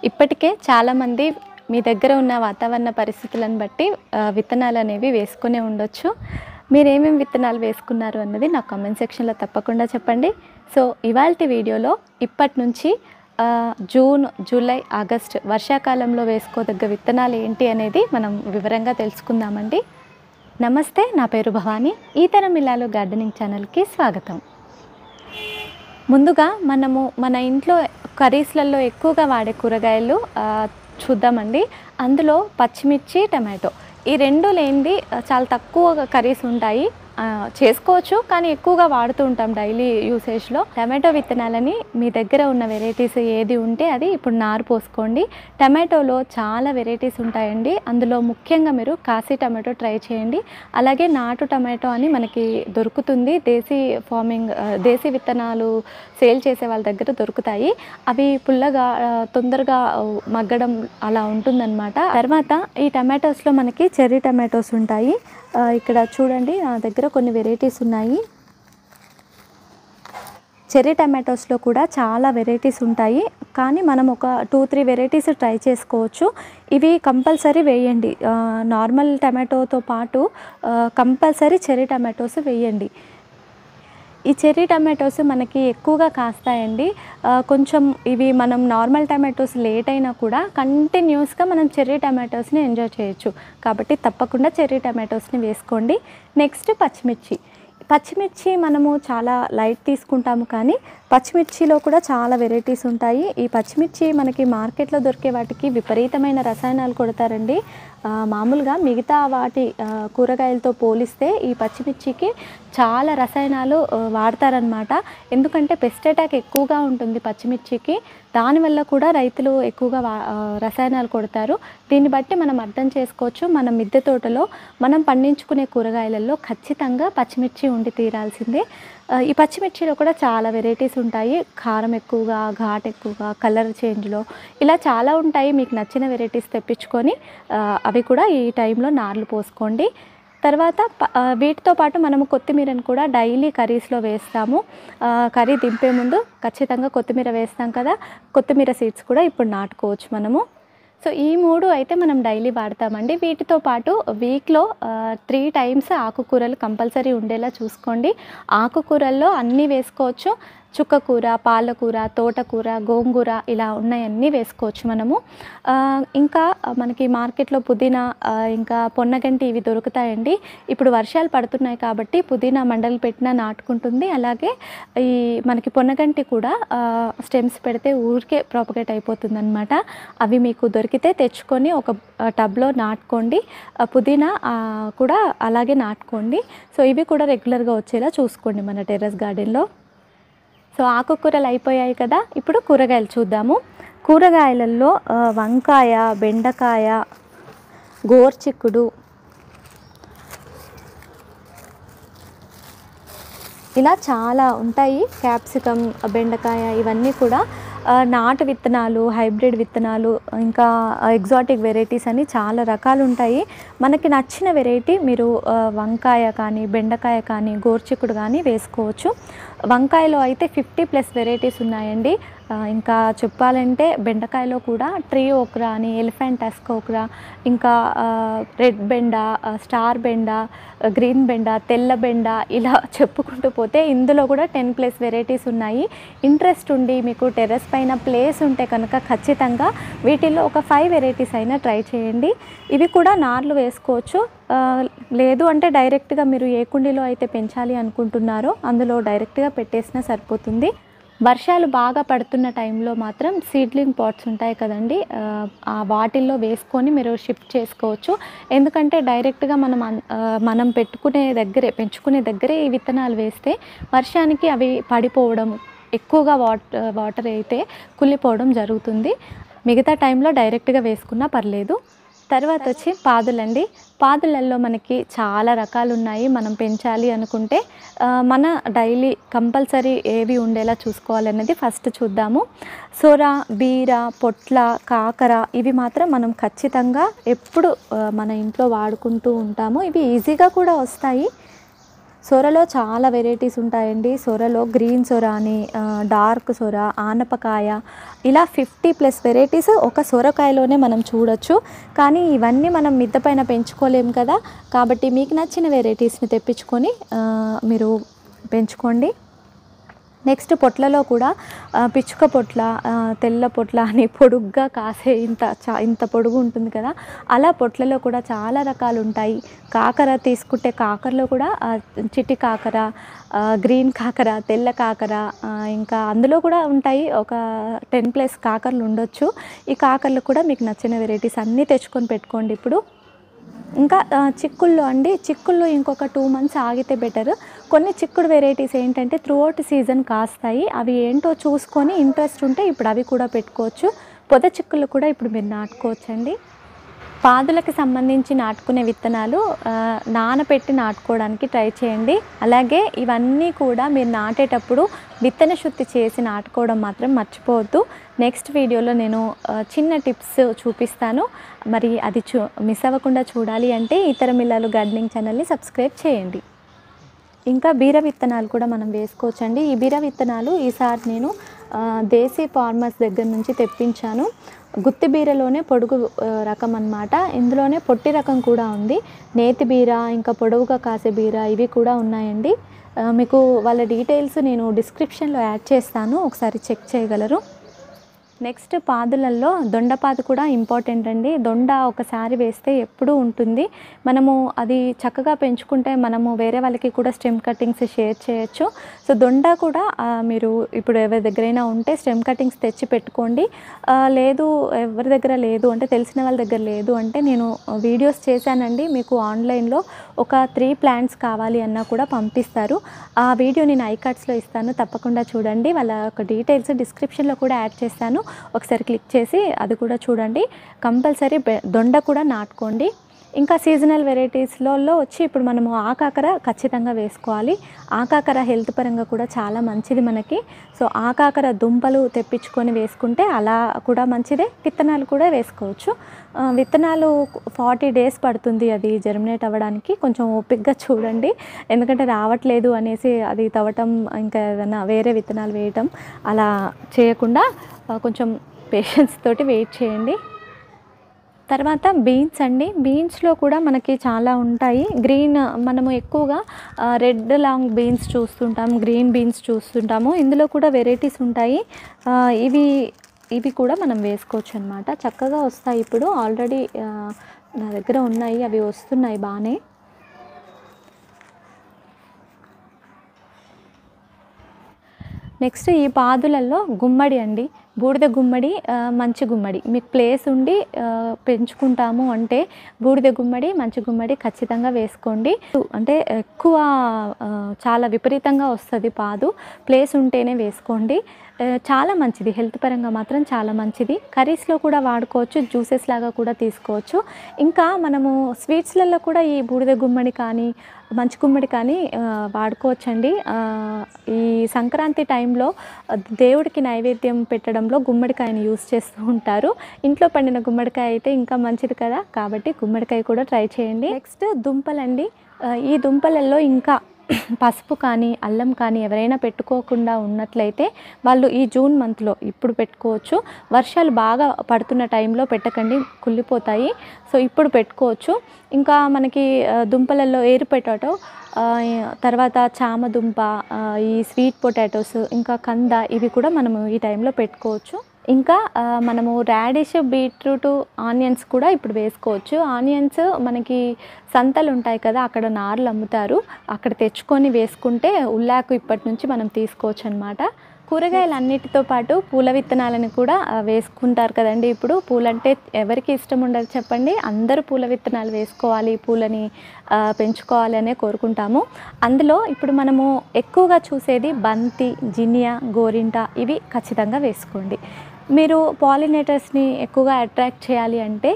ఇప్పటికే చాలామంది మీ దగ్గర ఉన్న వాతావరణ పరిస్థితులను బట్టి విత్తనాలు అనేవి వేసుకునే ఉండొచ్చు. మీరేమేమి విత్తనాలు వేసుకున్నారు అన్నది నాకు కామెంట్ సెక్షన్లో తప్పకుండా చెప్పండి. సో ఇవాల్టి వీడియోలో ఇప్పటి నుంచి జూన్, జూలై, ఆగస్ట్ వర్షాకాలంలో వేసుకోదగ్గ విత్తనాలు ఏంటి అనేది మనం వివరంగా తెలుసుకుందామండి. నమస్తే, నా పేరు భవానీ. ఈతరం ఇల్లాలు గార్డెనింగ్ ఛానల్కి స్వాగతం. ముందుగా మనము మన ఇంట్లో కర్రీస్లలో ఎక్కువగా వాడే కూరగాయలు చూద్దామండి. అందులో పచ్చిమిర్చి, టమాటో ఈ రెండు లేనిది చాలా తక్కువ కర్రీస్ ఉంటాయి. చేసుకోవచ్చు కానీ ఎక్కువగా వాడుతూ ఉంటాం డైలీ యూసేజ్లో. టమాటో విత్తనాలని మీ దగ్గర ఉన్న వెరైటీస్ ఏది ఉంటే అది ఇప్పుడు నారు పోసుకోండి. టమాటోలో చాలా వెరైటీస్ ఉంటాయండి. అందులో ముఖ్యంగా మీరు కాశీ టమాటో ట్రై చేయండి. అలాగే నాటు టమాటో అని మనకి దొరుకుతుంది. దేశీ విత్తనాలు సేల్ చేసే వాళ్ళ దగ్గర దొరుకుతాయి. అవి పుల్లగా తొందరగా మగ్గడం అలా ఉంటుందన్నమాట. తర్వాత ఈ టమాటోస్లో మనకి చెర్రీ టమాటోస్ ఉంటాయి. ఇక్కడ చూడండి, నా దగ్గర కొన్ని వెరైటీస్ ఉన్నాయి. చెర్రీ టమాటోస్లో కూడా చాలా వెరైటీస్ ఉంటాయి, కానీ మనం ఒక 2-3 వెరైటీస్ ట్రై చేసుకోవచ్చు. ఇవి కంపల్సరీ వేయండి. నార్మల్ టమాటోతో పాటు కంపల్సరీ చెర్రీ టమాటోస్ వేయండి. ఈ చెర్రీ టమాటోస్ మనకి ఎక్కువగా కాస్తాయండి. కొంచెం ఇవి మనం నార్మల్ టమాటోస్ లేట్ అయినా కూడా కంటిన్యూస్గా మనం చెర్రీ టమాటోస్ని ఎంజాయ్ చేయొచ్చు. కాబట్టి తప్పకుండా చెర్రీ టమాటోస్ని వేసుకోండి. నెక్స్ట్ పచ్చిమిర్చి మనము చాలా లైట్ తీసుకుంటాము, కానీ పచ్చిమిర్చిలో కూడా చాలా వెరైటీస్ ఉంటాయి. ఈ పచ్చిమిర్చి మనకి మార్కెట్లో దొరికే వాటికి విపరీతమైన రసాయనాలు కొడతారండి. మామూలుగా మిగతా వాటి కూరగాయలతో పోలిస్తే ఈ పచ్చిమిర్చికి చాలా రసాయనాలు వాడతారనమాట. ఎందుకంటే పెస్ట్ అటాక్ ఎక్కువగా ఉంటుంది పచ్చిమిర్చికి. దానివల్ల కూడా రైతులు ఎక్కువగా రసాయనాలు కొడతారు. దీన్ని బట్టి మనం అర్థం చేసుకోవచ్చు, మన మిద్దె తోటలో మనం పండించుకునే కూరగాయలలో ఖచ్చితంగా పచ్చిమిర్చి ఉండి తీరాల్సిందే. ఈ పచ్చిమిర్చిలో కూడా చాలా వెరైటీస్ ఉంటాయి. కారం ఎక్కువగా, ఘాట్ ఎక్కువగా, కలర్ చేంజ్లో ఇలా చాలా ఉంటాయి. మీకు నచ్చిన వెరైటీస్ తెప్పించుకొని అవి కూడా ఈ టైంలో నార్లు పోసుకోండి. తర్వాత వీటితో పాటు మనము కొత్తిమీరను కూడా డైలీ కర్రీస్లో వేస్తాము. కర్రీ దింపే ముందు ఖచ్చితంగా కొత్తిమీర వేస్తాం కదా, కొత్తిమీర సీడ్స్ కూడా ఇప్పుడు నాటుకోవచ్చు మనము. సో ఈ 3 అయితే మనం డైలీ వాడతామండి. వీటితో పాటు వీక్లో 3 టైమ్స్ ఆకుకూరలు కంపల్సరీ ఉండేలా చూసుకోండి. ఆకుకూరల్లో అన్నీ వేసుకోవచ్చు. చుక్కకూర, పాలకూర, తోటకూర, గోంగూర ఇలా ఉన్నాయన్నీ వేసుకోవచ్చు మనము. ఇంకా మనకి మార్కెట్లో పుదీనా, ఇంకా పొన్నగంటి ఇవి దొరుకుతాయండి. ఇప్పుడు వర్షాలు పడుతున్నాయి కాబట్టి పుదీనా మండలు పెట్టినా నాటుకుంటుంది. అలాగే ఈ మనకి పొన్నగంటి కూడా స్టెమ్స్ పెడితే ఊరికే ప్రాపగేట్ అయిపోతుంది అనమాట. అవి మీకు దొరికితే తెచ్చుకొని ఒక టబ్లో నాటుకోండి. పుదీనా కూడా అలాగే నాటుకోండి. సో ఇవి కూడా రెగ్యులర్గా వచ్చేలా చూసుకోండి మన టెర్రస్ గార్డెన్లో. సో ఆకుకూరలు అయిపోయాయి కదా, ఇప్పుడు కూరగాయలు చూద్దాము. కూరగాయలలో వంకాయ, బెండకాయ, గోర్చిక్కుడు ఇలా చాలా ఉంటాయి. క్యాప్సికమ్, బెండకాయ ఇవన్నీ కూడా నాటు విత్తనాలు, హైబ్రిడ్ విత్తనాలు, ఇంకా ఎగ్జాటిక్ వెరైటీస్ అని చాలా రకాలు ఉంటాయి. మనకి నచ్చిన వెరైటీ మీరు వంకాయ కానీ, బెండకాయ కానీ, గోర్చిక్కుడు కానీ వేసుకోవచ్చు. వంకాయలో అయితే 50+ వెరైటీస్ ఉన్నాయండి. ఇంకా చెప్పాలంటే బెండకాయలో కూడా ట్రీ ఓక్రా అని, ఎలిఫెంట్ టస్క్ ఓక్రా, ఇంకా రెడ్ బెండ, స్టార్ బెండ, గ్రీన్ బెండ, తెల్ల బెండ ఇలా చెప్పుకుంటూ పోతే ఇందులో కూడా 10+ వెరైటీస్ ఉన్నాయి. ఇంట్రెస్ట్ ఉండి మీకు టెర్రస్ పైన ప్లేస్ ఉంటే కనుక ఖచ్చితంగా వీటిల్లో ఒక 5 వెరైటీస్ అయినా ట్రై చేయండి. ఇవి కూడా నార్లు వేసుకోవచ్చు. లేదు అంటే డైరెక్ట్గా మీరు ఏ కుండీలో అయితే పెంచాలి అనుకుంటున్నారో అందులో డైరెక్ట్గా పెట్టేసినా సరిపోతుంది. వర్షాలు బాగా పడుతున్న టైంలో మాత్రం సీడ్లింగ్ పాట్స్ ఉంటాయి కదండి, ఆ వాటిల్లో వేసుకొని మీరు షిఫ్ట్ చేసుకోవచ్చు. ఎందుకంటే డైరెక్ట్గా మనం పెంచుకునే దగ్గరే ఈ విత్తనాలు వేస్తే వర్షానికి అవి పడిపోవడం, ఎక్కువగా వాటర్ అయితే కుళ్ళిపోవడం జరుగుతుంది. మిగతా టైంలో డైరెక్ట్గా వేసుకున్నా పర్లేదు. తర్వాత వచ్చి పాదులండి. పాదులలో మనకి చాలా రకాలు ఉన్నాయి. మనం పెంచాలి అనుకుంటే మన డైలీ కంపల్సరీ ఏవి ఉండేలా చూసుకోవాలనేది ఫస్ట్ చూద్దాము. సొర, బీర, పొట్ల, కాకర ఇవి మాత్రం మనం ఖచ్చితంగా ఎప్పుడు మన ఇంట్లో వాడుకుంటూ ఉంటాము. ఇవి ఈజీగా కూడా వస్తాయి. సొరలో చాలా వెరైటీస్ ఉంటాయండి. సొరలో గ్రీన్ సొర అని, డార్క్ సొర, ఆనపకాయ, ఇలా 50+ వెరైటీస్ ఒక సొరకాయలోనే మనం చూడొచ్చు. కానీ ఇవన్నీ మనం మిద్దె పైన పెంచుకోలేము కదా, కాబట్టి మీకు నచ్చిన వెరైటీస్ని తెప్పించుకొని మీరు పెంచుకోండి. నెక్స్ట్ పొట్లలో కూడా పిచ్చుక పొట్ల, తెల్ల పొట్ల అని పొడుగ్గా కాసే ఇంత పొడుగు ఉంటుంది కదా, అలా పొట్లలో కూడా చాలా రకాలు ఉంటాయి. కాకర తీసుకుంటే కాకరలో కూడా చిట్టి కాకర, గ్రీన్ కాకర, తెల్ల కాకర, ఇంకా అందులో కూడా ఉంటాయి. ఒక 10+ కాకరలు ఉండొచ్చు. ఈ కాకరలు కూడా మీకు నచ్చిన వెరైటీస్ అన్నీ తెచ్చుకొని పెట్టుకోండి. ఇప్పుడు ఇంకా చిక్కుళ్ళు అండి, చిక్కుళ్ళు ఇంకొక 2 months ఆగితే బెటర్. కొన్ని చిక్కుడు వెరైటీస్ ఏంటంటే త్రూఅవుట్ సీజన్ కాస్తాయి. అవి ఏంటో చూసుకొని ఇంట్రెస్ట్ ఉంటే ఇప్పుడు అవి కూడా పెట్టుకోవచ్చు. పొద చిక్కుళ్ళు కూడా ఇప్పుడు మీరు నాటుకోవచ్చండి. పాదులకి సంబంధించి నాటుకునే విత్తనాలు నానబెట్టి నాటుకోవడానికి ట్రై చేయండి. అలాగే ఇవన్నీ కూడా మీరు నాటేటప్పుడు విత్తన శుద్ధి చేసి నాటుకోవడం మాత్రం మర్చిపోవద్దు. నెక్స్ట్ వీడియోలో నేను చిన్న టిప్స్ చూపిస్తాను. మరి అది మిస్ అవ్వకుండా చూడాలి అంటే ఈతరం ఇల్లాలు గార్డెనింగ్ ఛానల్ని సబ్స్క్రైబ్ చేయండి. ఇంకా బీర విత్తనాలు కూడా మనం వేసుకోవచ్చండి. ఈ బీర విత్తనాలు ఈసారి నేను దేశీ ఫార్మర్స్ దగ్గర నుంచి తెప్పించాను. గుత్తి బీరలోనే పొడుగు రకం అన్నమాట. ఇందులోనే పొట్టి రకం కూడా ఉంది. నేతి బీర, ఇంకా పొడవుగా కాసే బీర, ఇవి కూడా ఉన్నాయండి. మీకు వాళ్ళ డీటెయిల్స్ నేను డిస్క్రిప్షన్లో యాడ్ చేస్తాను, ఒకసారి చెక్ చేయగలరు. నెక్స్ట్ పాదులలో దొండపాదు కూడా ఇంపార్టెంట్ అండి. దొండ ఒకసారి వేస్తే ఎప్పుడూ ఉంటుంది. మనము అది చక్కగా పెంచుకుంటే మనము వేరే వాళ్ళకి కూడా స్టెమ్ కటింగ్స్ షేర్ చేయొచ్చు. సో దొండ కూడా మీరు ఇప్పుడు ఎవరి దగ్గరైనా ఉంటే స్టెమ్ కటింగ్స్ తెచ్చి పెట్టుకోండి. లేదు ఎవరి దగ్గర లేదు అంటే, తెలిసిన వాళ్ళ దగ్గర లేదు అంటే, నేను వీడియోస్ చేశానండి. మీకు ఆన్లైన్లో ఒక 3 plants కావాలి అన్నా కూడా పంపిస్తారు. ఆ వీడియో నేను ఐకార్డ్స్లో ఇస్తాను, తప్పకుండా చూడండి. వాళ్ళ ఒక డీటెయిల్స్ డిస్క్రిప్షన్లో కూడా యాడ్ చేస్తాను, ఒకసారి క్లిక్ చేసి అది కూడా చూడండి. కంపల్సరీ దొండ కూడా నాటుకోండి. ఇంకా సీజనల్ వెరైటీస్లలో వచ్చి ఇప్పుడు మనము ఆకాకర ఖచ్చితంగా వేసుకోవాలి. ఆకాకర హెల్త్ పరంగా కూడా చాలా మంచిది మనకి. సో ఆకాకర దుంపలు తెప్పించుకొని వేసుకుంటే అలా కూడా మంచిదే. విత్తనాలు కూడా వేసుకోవచ్చు. విత్తనాలు 40 days పడుతుంది అది జర్మినేట్ అవ్వడానికి. కొంచెం ఓపికగా చూడండి, ఎందుకంటే రావట్లేదు అనేసి అది తవ్వటం, ఇంకా ఏదైనా వేరే విత్తనాలు వేయటం అలా చేయకుండా కొంచెం పేషెన్స్ తోటి వెయిట్ చేయండి. తర్వాత బీన్స్ అండి. బీన్స్లో కూడా మనకి చాలా ఉంటాయి. గ్రీన్ మనము ఎక్కువగా రెడ్ లాంగ్ బీన్స్ చూస్తుంటాము, గ్రీన్ బీన్స్ చూస్తుంటాము. ఇందులో కూడా వెరైటీస్ ఉంటాయి. ఇవి కూడా మనం వేసుకోవచ్చు అన్నమాట. చక్కగా వస్తాయి. ఇప్పుడు ఆల్రెడీ నా దగ్గర ఉన్నాయి, అవి వస్తున్నాయి బాగానే. నెక్స్ట్ ఈ పాదులలో గుమ్మడి అండి, బూడిద గుమ్మడి, మంచి గుమ్మడి. మీకు ప్లేస్ ఉండి పెంచుకుంటాము అంటే బూడిద గుమ్మడి, మంచి గుమ్మడి ఖచ్చితంగా వేసుకోండి. అంటే ఎక్కువ చాలా విపరీతంగా వస్తుంది పాదు, ప్లేస్ ఉంటేనే వేసుకోండి. చాలా మంచిది, హెల్త్ పరంగా మాత్రం చాలా మంచిది. కర్రీస్లో కూడా వాడుకోవచ్చు, జ్యూసెస్ లాగా కూడా తీసుకోవచ్చు. ఇంకా మనము స్వీట్స్లలో కూడా ఈ బూడిద గుమ్మడి కానీ మంచి గుమ్మడి కానీ వాడుకోవచ్చండి. ఈ సంక్రాంతి టైంలో దేవుడికి నైవేద్యం పెట్టడంలో గుమ్మడికాయని యూస్ చేస్తూ ఉంటారు. ఇంట్లో పండిన గుమ్మడికాయ అయితే ఇంకా మంచిది కదా, కాబట్టి గుమ్మడికాయ కూడా ట్రై చేయండి. నెక్స్ట్ దుంపలండి. ఈ దుంపలలో ఇంకా పసుపు కానీ అల్లం కానీ ఎవరైనా పెట్టుకోకుండా ఉన్నట్లయితే వాళ్ళు ఈ జూన్ మంత్లో ఇప్పుడు పెట్టుకోవచ్చు. వర్షాలు బాగా పడుతున్న టైంలో పెట్టకండి, కుళ్ళిపోతాయి. సో ఇప్పుడు పెట్టుకోవచ్చు. ఇంకా మనకి దుంపలలో ఏరు పొటాటో, తర్వాత చామ దుంప, ఈ స్వీట్ పొటాటోస్, ఇంకా కంద, ఇవి కూడా మనము ఈ టైంలో పెట్టుకోవచ్చు. ఇంకా మనము రాడిష్, బీట్రూట్, ఆనియన్స్ కూడా ఇప్పుడు వేసుకోవచ్చు. ఆనియన్స్ మనకి సంతలు ఉంటాయి కదా, అక్కడ నార్లు అమ్ముతారు, అక్కడ తెచ్చుకొని వేసుకుంటే ఉల్లాకు ఇప్పటి నుంచి మనం తీసుకోవచ్చు అన్నమాట. కూరగాయలన్నిటితో పాటు పూల విత్తనాలను కూడా వేసుకుంటారు కదండి. ఇప్పుడు పూలంటే ఎవరికి ఇష్టం ఉండదు చెప్పండి, అందరూ పూల విత్తనాలు వేసుకోవాలి, పూలని పెంచుకోవాలి అనే కోరుకుంటాము. అందులో ఇప్పుడు మనము ఎక్కువగా చూసేది బంతి, జినియా, గోరింట, ఇవి ఖచ్చితంగా వేసుకోండి. మీరు పాలినేటర్స్ని ఎక్కువగా అట్రాక్ట్ చేయాలి అంటే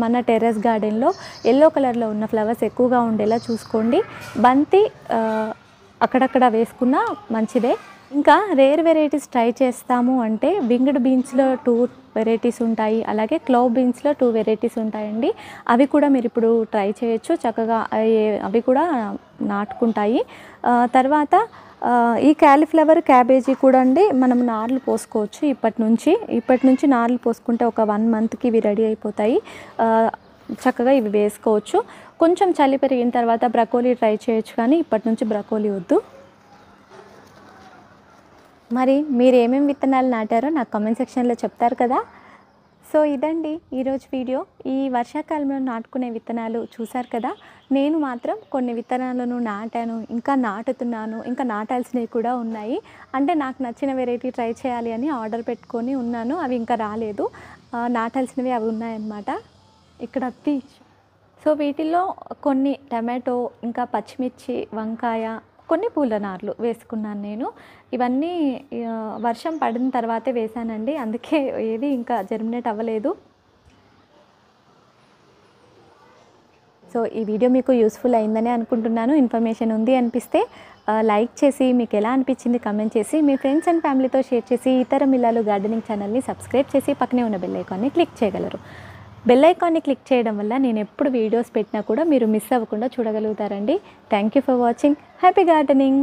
మన టెర్రస్ గార్డెన్లో ఎల్లో కలర్లో ఉన్న ఫ్లవర్స్ ఎక్కువగా ఉండేలా చూసుకోండి. బంతి అక్కడక్కడ వేసుకున్నా మంచిదే. ఇంకా రేర్ వెరైటీస్ ట్రై చేస్తాము అంటే వింగ్డ్ బీన్స్లో వెరైటీస్ ఉంటాయి. అలాగే క్లవ్ బీన్స్లో 2 వెరైటీస్ ఉంటాయండి. అవి కూడా మీరు ఇప్పుడు ట్రై చేయొచ్చు. చక్కగా అవి కూడా నాటుకుంటాయి. తర్వాత ఈ క్యాలీఫ్లవర్, క్యాబేజీ కూడా అండి మనం నార్లు పోసుకోవచ్చు. ఇప్పటి నుంచి నార్లు పోసుకుంటే ఒక 1 మంత్కి ఇవి రెడీ అయిపోతాయి. చక్కగా ఇవి వేసుకోవచ్చు. కొంచెం చలి పెరిగిన తర్వాత బ్రకోలీ ట్రై చేయొచ్చు, కానీ ఇప్పటి నుంచి బ్రకోలీ వద్దు. మరి మీరు ఏమేమి విత్తనాలు నాటారో నాకు కామెంట్ సెక్షన్లో చెప్తారు కదా. సో ఇదండి ఈరోజు వీడియో. ఈ వర్షాకాలంలో నాటుకునే విత్తనాలు చూశారు కదా. నేను మాత్రం కొన్ని విత్తనాలను నాటాను, ఇంకా నాటుతున్నాను, ఇంకా నాటాల్సినవి కూడా ఉన్నాయి. అంటే నాకు నచ్చిన వెరైటీ ట్రై చేయాలి అని ఆర్డర్ పెట్టుకొని ఉన్నాను. అవి ఇంకా రాలేదు. నాటాల్సినవి అవి ఉన్నాయన్నమాట. ఇక్కడ సో వీటిల్లో కొన్ని టమాటో, ఇంకా పచ్చిమిర్చి, వంకాయ, కొన్ని పూల నార్లు వేసుకున్నాను నేను. ఇవన్నీ వర్షం పడిన తర్వాతే వేసానండి, అందుకే ఏది ఇంకా జర్మినేట్ అవ్వలేదు. సో ఈ వీడియో మీకు యూస్ఫుల్ అయిందని అనుకుంటున్నాను. ఇన్ఫర్మేషన్ ఉంది అనిపిస్తే లైక్ చేసి, మీకు ఎలా అనిపించింది కమెంట్ చేసి, మీ ఫ్రెండ్స్ అండ్ ఫ్యామిలీతో షేర్ చేసి, ఈతరం ఇల్లాలు గార్డెనింగ్ ఛానల్ని సబ్స్క్రైబ్ చేసి పక్కనే ఉన్న బెల్ ఐకాన్ని క్లిక్ చేయగలరు. బెల్ ఐకాన్ని క్లిక్ చేయడం వల్ల నేను ఎప్పుడు వీడియోస్ పెట్టినా కూడా మీరు మిస్ అవ్వకుండా చూడగలుగుతారండి. Thank you for watching. Happy gardening.